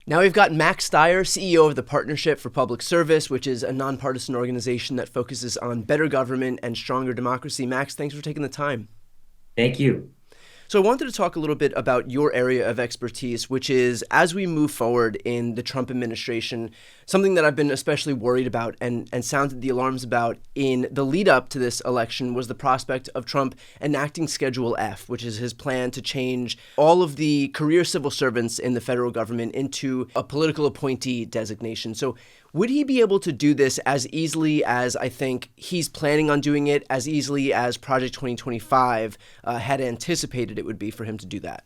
Now we've got Max Stier, CEO of the Partnership for Public Service, which is a nonpartisan organization that focuses on better government and stronger democracy. Max, thanks for taking the time. Thank you. So I wanted to talk a little bit about your area of expertise, which is as we move forward in the Trump administration, something that I've been especially worried about and sounded the alarms about in the lead up to this election was the prospect of Trump enacting Schedule F, which is his plan to change all of the career civil servants in the federal government into a political appointee designation. So would he be able to do this as easily as I think he's planning on doing it, as easily as Project 2025 had anticipated it would be for him to do that?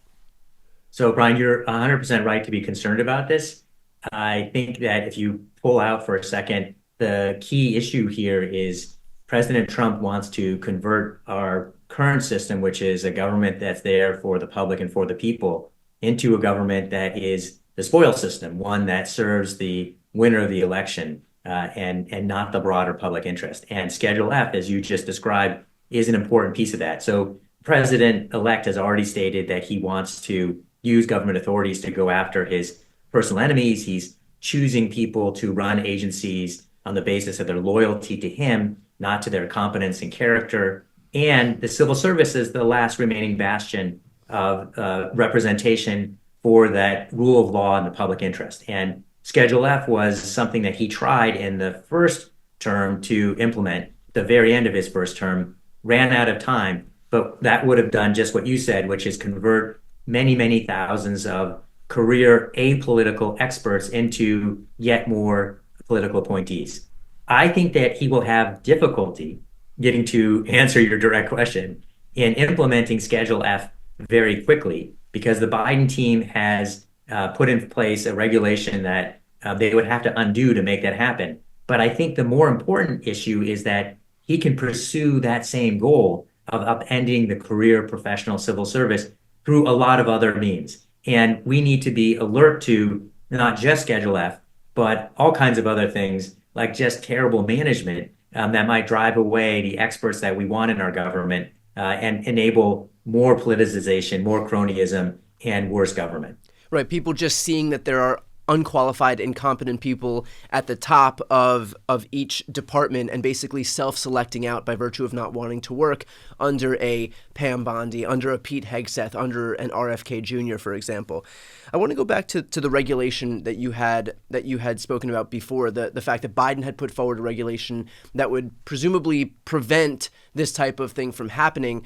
So, Brian, you're 100% right to be concerned about this. I think that if you pull out for a second, the key issue here is President Trump wants to convert our current system, which is a government that's there for the public and for the people, into a government that is the spoil system, one that serves the winner of the election and not the broader public interest. And Schedule F, as you just described, is an important piece of that. So President-elect has already stated that he wants to use government authorities to go after his personal enemies. He's choosing people to run agencies on the basis of their loyalty to him, not to their competence and character. And the civil service is the last remaining bastion of representation for that rule of law and the public interest. And Schedule F was something that he tried in the first term to implement. The very end of his first term, ran out of time, but that would have done just what you said, which is convert many, many thousands of career apolitical experts into yet more political appointees. I think that he will have difficulty getting to answer your direct question in implementing Schedule F very quickly because the Biden team has put in place a regulation that they would have to undo to make that happen. But I think the more important issue is that he can pursue that same goal of upending the career professional civil service through a lot of other means. And we need to be alert to not just Schedule F, but all kinds of other things like just terrible management that might drive away the experts that we want in our government and enable more politicization, more cronyism, and worse government. Right. People just seeing that there are unqualified, incompetent people at the top of each department and basically self-selecting out by virtue of not wanting to work under a Pam Bondi, under a Pete Hegseth, under an RFK Jr., for example. I want to go back to the regulation that you had spoken about before, the fact that Biden had put forward a regulation that would presumably prevent this type of thing from happening.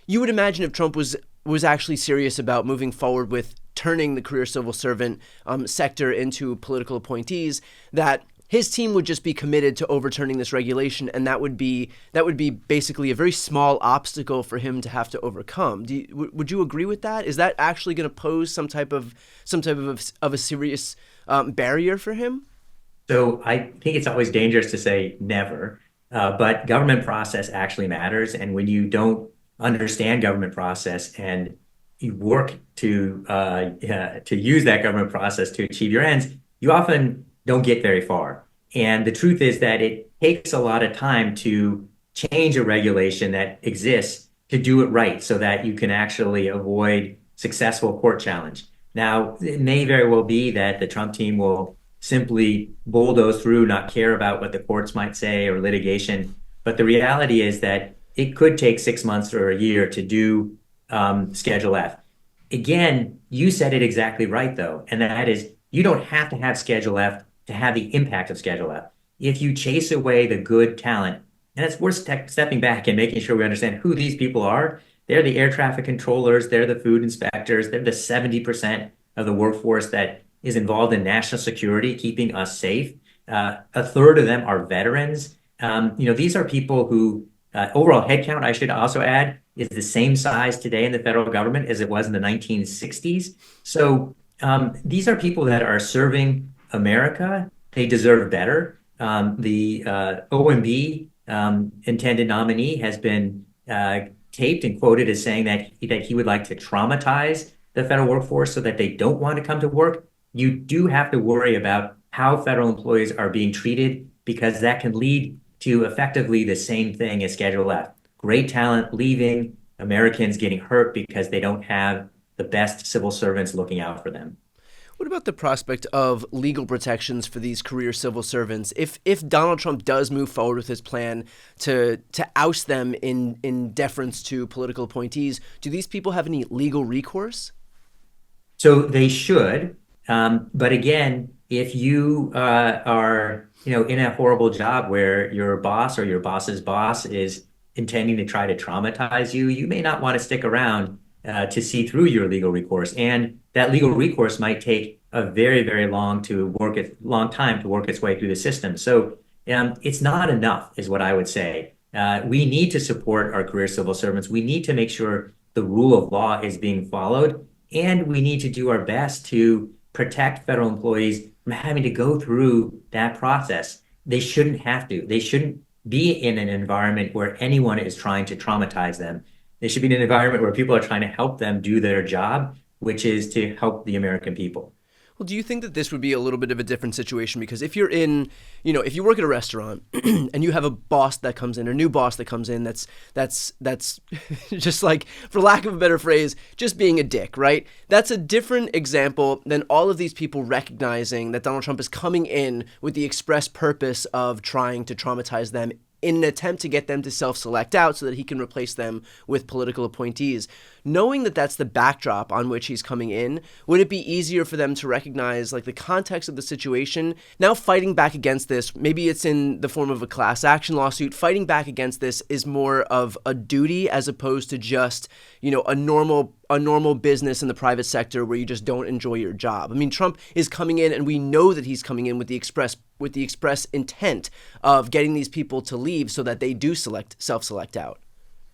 You would imagine if Trump was actually serious about moving forward with turning the career civil servant sector into political appointees, that his team would just be committed to overturning this regulation, and that would be basically a very small obstacle for him to have to overcome. Would you agree with that? Is that actually going to pose some type of a serious barrier for him? So I think it's always dangerous to say never, but government process actually matters. And when you don't understand government process and you work to use that government process to achieve your ends, you often don't get very far. And the truth is that it takes a lot of time to change a regulation that exists to do it right so that you can actually avoid successful court challenge. Now, it may very well be that the Trump team will simply bulldoze through, not care about what the courts might say or litigation. But the reality is that it could take 6 months or a year to do Schedule F. Again, you said it exactly right, though, and that is you don't have to have Schedule F to have the impact of Schedule F. If you chase away the good talent, and it's worth stepping back and making sure we understand who these people are. They're the air traffic controllers, they're the food inspectors, they're the 70% of the workforce that is involved in national security, keeping us safe. A third of them are veterans. These are people who overall headcount, I should also add, is the same size today in the federal government as it was in the 1960s. So these are people that are serving America. They deserve better. The OMB intended nominee has been taped and quoted as saying that he would like to traumatize the federal workforce so that they don't want to come to work. You do have to worry about how federal employees are being treated because that can lead to effectively the same thing as Schedule F. Great talent leaving, Americans getting hurt because they don't have the best civil servants looking out for them. What about the prospect of legal protections for these career civil servants? If Donald Trump does move forward with his plan to oust them in deference to political appointees, do these people have any legal recourse? So they should. But again, if you are, in a horrible job where your boss or your boss's boss is intending to try to traumatize you, you may not want to stick around to see through your legal recourse. And that legal recourse might take a very, very long time to work its way through the system. So it's not enough, is what I would say. We need to support our career civil servants. We need to make sure the rule of law is being followed. And we need to do our best to protect federal employees from having to go through that process. They shouldn't have to. They shouldn't be in an environment where anyone is trying to traumatize them. They should be in an environment where people are trying to help them do their job, which is to help the American people. Well, do you think that this would be a little bit of a different situation? Because if you're in, if you work at a restaurant and you have a boss that comes in, a new boss that comes in, that's just like, for lack of a better phrase, just being a dick, right? That's a different example than all of these people recognizing that Donald Trump is coming in with the express purpose of trying to traumatize them in an attempt to get them to self-select out so that he can replace them with political appointees. Knowing that that's the backdrop on which he's coming in, would it be easier for them to recognize like the context of the situation? Now fighting back against this, maybe it's in the form of a class action lawsuit, fighting back against this is more of a duty as opposed to just, a normal business in the private sector where you just don't enjoy your job. I mean, Trump is coming in and we know that he's coming in with the express intent of getting these people to leave so that they do self-select out.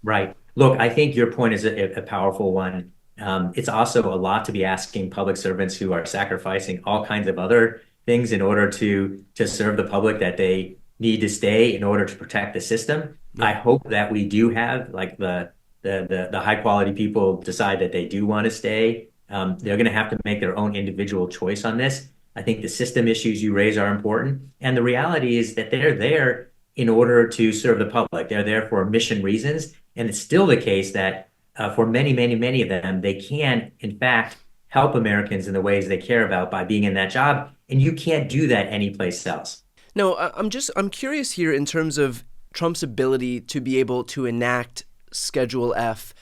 Right. Look, I think your point is a powerful one. It's also a lot to be asking public servants who are sacrificing all kinds of other things in order to serve the public that they need to stay in order to protect the system. Yeah. I hope that we do have like the high quality people decide that they do want to stay. They're going to have to make their own individual choice on this. I think the system issues you raise are important. And the reality is that they're there in order to serve the public. They're there for mission reasons. And it's still the case that for many, many, many of them, they can, in fact, help Americans in the ways they care about by being in that job. And you can't do that anyplace else. No, I'm curious here in terms of Trump's ability to be able to enact Schedule F,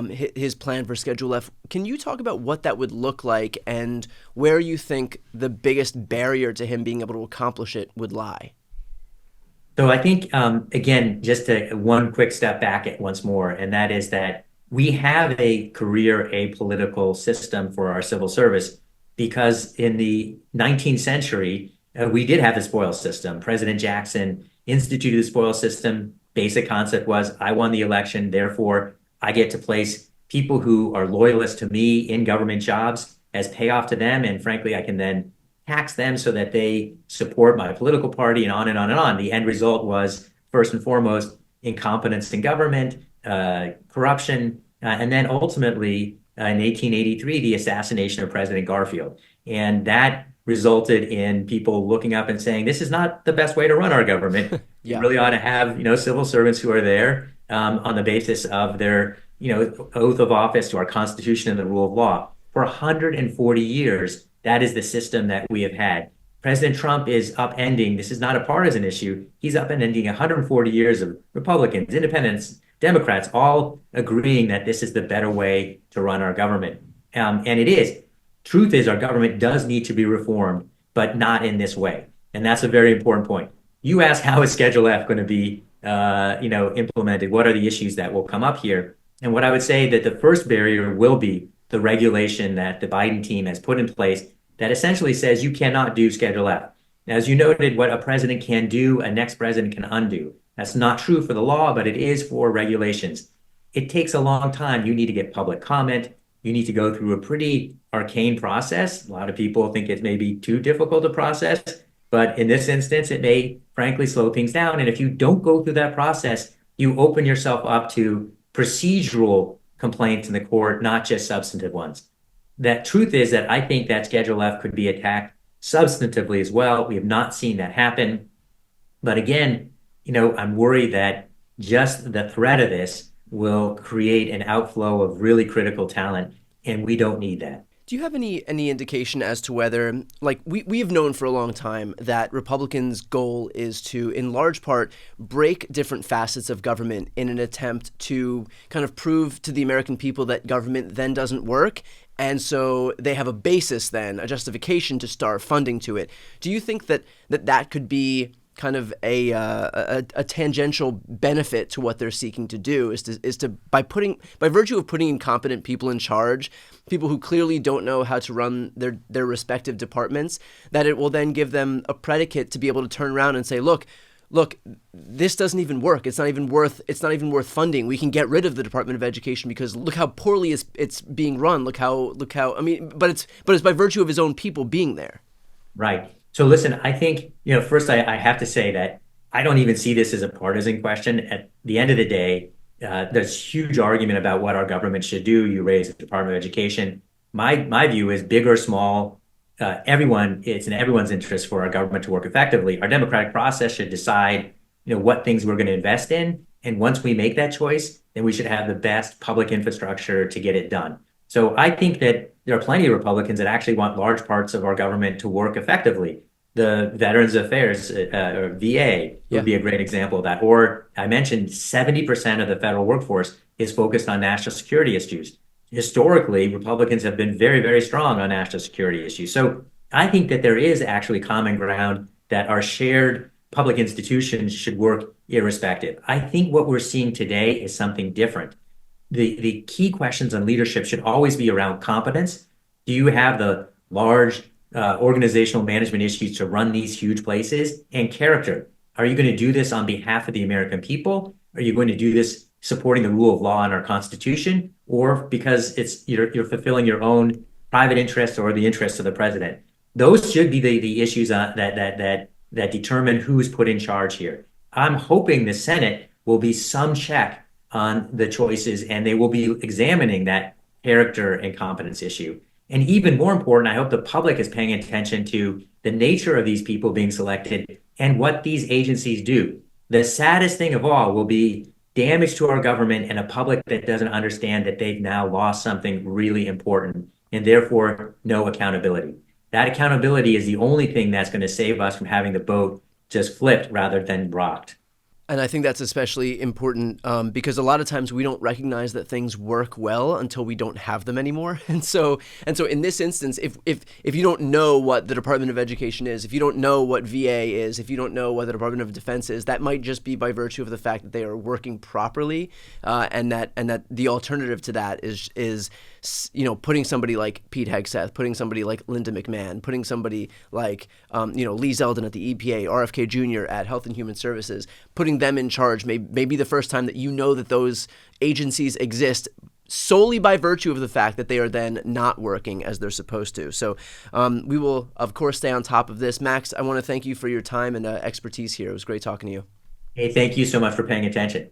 his plan for Schedule F. Can you talk about what that would look like and where you think the biggest barrier to him being able to accomplish it would lie? So I think, again, just one quick step back once more, and that is that we have a career apolitical system for our civil service because in the 19th century, we did have the spoils system. President Jackson instituted the spoils system. Basic concept was, I won the election, therefore I get to place people who are loyalists to me in government jobs as payoff to them. And frankly, I can then tax them so that they support my political party and on and on and on. The end result was, first and foremost, incompetence in government, corruption, and then ultimately in 1883, the assassination of President Garfield. And that resulted in people looking up and saying, this is not the best way to run our government. Yeah. You really ought to have, civil servants who are there on the basis of their, oath of office to our Constitution and the rule of law. For 140 years, that is the system that we have had. President Trump is upending, this is not a partisan issue, he's upending 140 years of Republicans, independents, Democrats, all agreeing that this is the better way to run our government. And it is. Truth is our government does need to be reformed, but not in this way. And that's a very important point. You ask, how is Schedule F going to be implemented? What are the issues that will come up here? And what I would say that the first barrier will be the regulation that the Biden team has put in place that essentially says you cannot do Schedule F. Now, as you noted, what a president can do, a next president can undo. That's not true for the law, but it is for regulations. It takes a long time. You need to get public comment. You need to go through a pretty arcane process. A lot of people think it may be too difficult to process, but in this instance, it may frankly slow things down. And if you don't go through that process, you open yourself up to procedural complaints in the court, not just substantive ones. That truth is that I think that Schedule F could be attacked substantively as well. We have not seen that happen. But again, I'm worried that just the threat of this will create an outflow of really critical talent, and we don't need that. Do you have any indication as to whether, like, we have known for a long time that Republicans' goal is to, in large part, break different facets of government in an attempt to kind of prove to the American people that government then doesn't work, and so they have a basis then, a justification to start funding to it. Do you think that could be kind of a tangential benefit to what they're seeking to do, is to by virtue of putting incompetent people in charge, people who clearly don't know how to run their respective departments, that it will then give them a predicate to be able to turn around and say, look, this doesn't even work. It's not even worth funding. We can get rid of the Department of Education because look how poorly it's being run. Look how I mean, but it's by virtue of his own people being there. Right. So listen, I think, first I have to say that I don't even see this as a partisan question. At the end of the day, there's huge argument about what our government should do. You raise the Department of Education. My view is big or small, it's in everyone's interest for our government to work effectively. Our democratic process should decide, what things we're going to invest in. And once we make that choice, then we should have the best public infrastructure to get it done. So I think that there are plenty of Republicans that actually want large parts of our government to work effectively. The Veterans Affairs, or VA, would be a great example of that. Or I mentioned 70% of the federal workforce is focused on national security issues. Historically, Republicans have been very, very strong on national security issues. So I think that there is actually common ground that our shared public institutions should work irrespective. I think what we're seeing today is something different. The key questions on leadership should always be around competence. Do you have the large organizational management issues to run these huge places? And character. Are you going to do this on behalf of the American people? Are you going to do this supporting the rule of law in our Constitution, or because you're fulfilling your own private interests or the interests of the president? Those should be the issues that determine who's put in charge here. I'm hoping the Senate will be some check on the choices, and they will be examining that character and competence issue. And even more important, I hope the public is paying attention to the nature of these people being selected and what these agencies do. The saddest thing of all will be damage to our government and a public that doesn't understand that they've now lost something really important, and therefore no accountability. That accountability is the only thing that's going to save us from having the boat just flipped rather than rocked. And I think that's especially important because a lot of times we don't recognize that things work well until we don't have them anymore. And so in this instance, if you don't know what the Department of Education is, if you don't know what VA is, if you don't know what the Department of Defense is, that might just be by virtue of the fact that they are working properly, and that the alternative to that is putting somebody like Pete Hegseth, putting somebody like Linda McMahon, putting somebody like Lee Zeldin at the EPA, RFK Jr. at Health and Human Services, putting them in charge may be the first time that that those agencies exist solely by virtue of the fact that they are then not working as they're supposed to. So we will, of course, stay on top of this. Max, I want to thank you for your time and expertise here. It was great talking to you. Hey, thank you so much for paying attention.